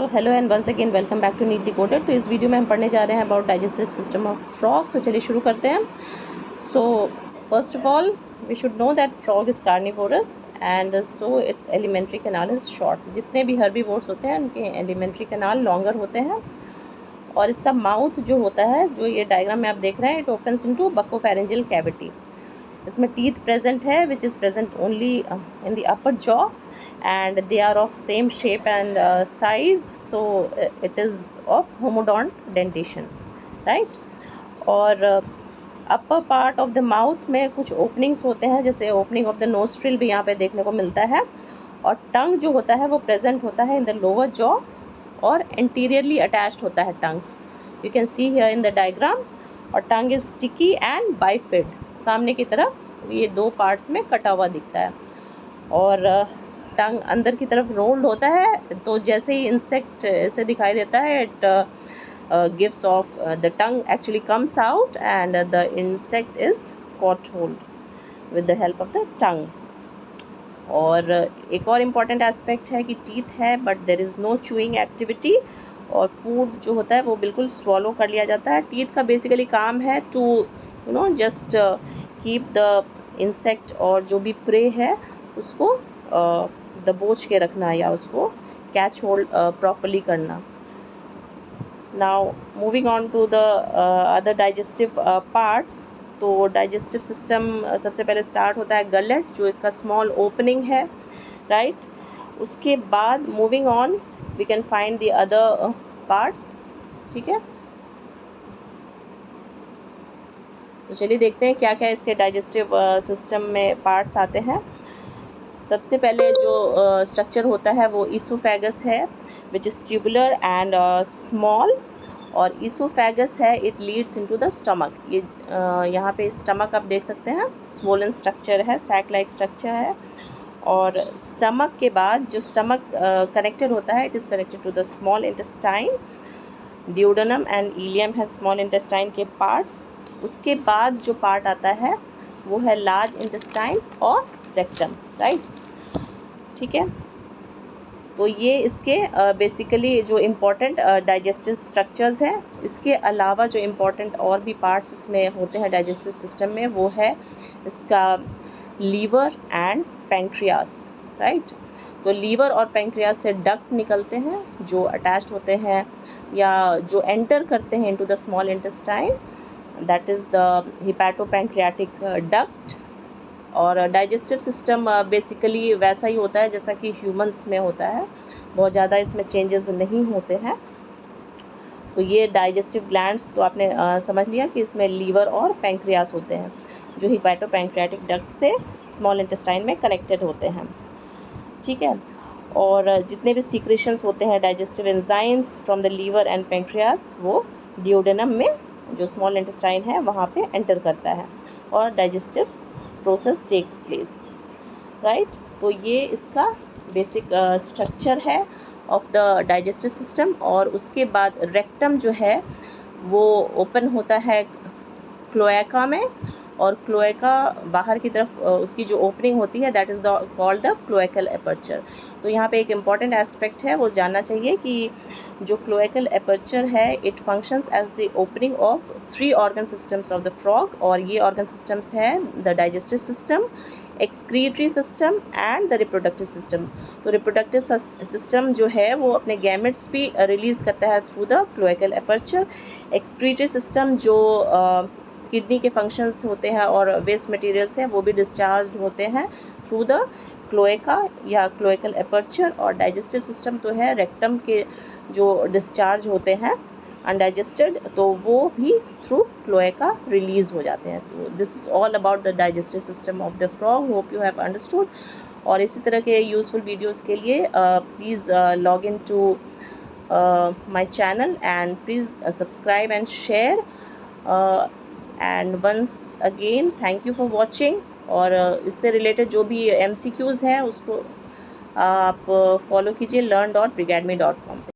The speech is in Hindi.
So hello and once again welcome back to NEET decoder. तो इस वीडियो में हम पढ़ने जा रहे हैं about digestive system of frog. तो चलिए शुरू करते हैं। So first of all we should know that frog is carnivorous and so its alimentary canal is short. जितने भी हर्बीवोर्स होते हैं उनके एलिमेंट्री कैनाल लॉन्गर होते हैं और इसका माउथ जो होता है, जो ये डायग्राम में आप देख रहे हैं, it opens into buccopharyngeal cavity. इसमें टीथ प्रेजेंट है which is present only in the upper jaw and they are of same shape and size, so it is of homodont dentation, right? और upper part of the mouth में कुछ ओपनिंग्स होते हैं, जैसे ओपनिंग ऑफ द नोस्ट्रिल भी यहाँ पे देखने को मिलता है। और टंग जो होता है वो प्रेजेंट होता है इन द लोअर जॉ और एंटीरियरली अटैच्ड होता है tongue. You can see here in the diagram. और tongue is sticky and bifid, सामने की तरफ ये दो पार्ट्स में कटा हुआ दिखता है। और टंग अंदर की तरफ रोल्ड होता है, तो जैसे ही इंसेक्ट ऐसे दिखाई देता है, it gives off the tongue actually comes out and the insect is caught hold with the help of the tongue. और एक और इम्पॉर्टेंट एस्पेक्ट है कि टीथ है but there is no chewing activity, और फूड जो होता है वो बिल्कुल स्वॉलो कर लिया जाता है। टीथ का बेसिकली काम है to just keep the insect और जो भी प्रे है उसको दबोच के रखना या उसको कैच होल्ड प्रॉपरली करना। Now moving on to the other digestive parts. तो डाइजेस्टिव सिस्टम सबसे पहले स्टार्ट होता है गलेट, जो इसका स्मॉल ओपनिंग है, राइट? उसके बाद moving on we can find the other parts, ठीक है? तो चलिए देखते हैं क्या क्या इसके डाइजेस्टिव सिस्टम में पार्ट्स आते हैं। सबसे पहले जो स्ट्रक्चर होता है वो ईसोफेगस है, which is tubular and small. और ईसोफेगस है, it leads into the stomach. ये यहाँ पे स्टमक आप देख सकते हैं, स्वोलन स्ट्रक्चर है, सैक लाइक स्ट्रक्चर है। और स्टमक के बाद जो स्टमक कनेक्टेड होता है, it is connected to the small intestine. Duodenum and ileum है स्मॉल इंटेस्टाइन के पार्ट्स। उसके बाद जो पार्ट आता है वो है लार्ज इंटेस्टाइन और रेक्टम, राइट? ठीक है, तो ये इसके बेसिकली जो इम्पोर्टेंट डाइजेस्टिव स्ट्रक्चर्स हैं। इसके अलावा जो इम्पोर्टेंट और भी पार्ट्स इसमें होते हैं डाइजेस्टिव सिस्टम में, वो है इसका लीवर एंड पैंक्रियास, राइट? तो लीवर और पैंक्रियास से डक्ट निकलते हैं जो अटैच्ड होते हैं या जो एंटर करते हैं into the small intestine, that is the hepatopancreatic duct. और डाइजेस्टिव सिस्टम बेसिकली वैसा ही होता है जैसा कि ह्यूमंस में होता है, बहुत ज़्यादा इसमें चेंजेस नहीं होते हैं। तो ये डाइजेस्टिव ग्लैंड्स तो आपने समझ लिया कि इसमें लीवर और पैंक्रियास होते हैं, जो हिपैटोपैंक्रियाटिक डक्ट से स्मॉल इंटेस्टाइन में कनेक्टेड होते हैं, ठीक है? और जितने भी सीक्रेशंस होते हैं digestive enzymes from the liver and pancreas, वो ड्यूडेनम में जो स्मॉल इंटेस्टाइन है वहाँ पे एंटर करता है और digestive process takes place, right? तो ये इसका बेसिक स्ट्रक्चर है ऑफ द डाइजेस्टिव सिस्टम। और उसके बाद रेक्टम जो है वो ओपन होता है क्लोएका में, और क्लोएका बाहर की तरफ उसकी जो ओपनिंग होती है that is called the cloacal aperture. तो यहाँ पे एक इम्पॉर्टेंट एस्पेक्ट है, वो जानना चाहिए कि जो क्लोएकल एपर्चर है, it functions as the opening of 3 organ systems of the frog. और ये ऑर्गन सिस्टम्स हैं the digestive system, excretory system and the reproductive system. तो रिप्रोडक्टिव सिस्टम जो है वो अपने गैमेट्स भी रिलीज़ करता है through the cloacal aperture. Excretory system जो किडनी के फंक्शंस होते हैं और वेस्ट मटेरियल्स हैं वो भी डिस्चार्ज होते हैं थ्रू द क्लोएका या क्लोएकल एपर्चर। और डाइजेस्टिव सिस्टम तो है रेक्टम के जो डिस्चार्ज होते हैं अनडाइजेस्टेड, तो वो भी थ्रू क्लोएका रिलीज़ हो जाते हैं। तो this is all about the digestive system of the frog. Hope you have understood. और इसी तरह के यूज़फुल वीडियोज़ के लिए please log in to my channel and please subscribe and share. And once again thank you for watching. और इससे रिलेटेड जो भी MCQs हैं उसको आप फॉलो कीजिए learn.brigadme.com पे।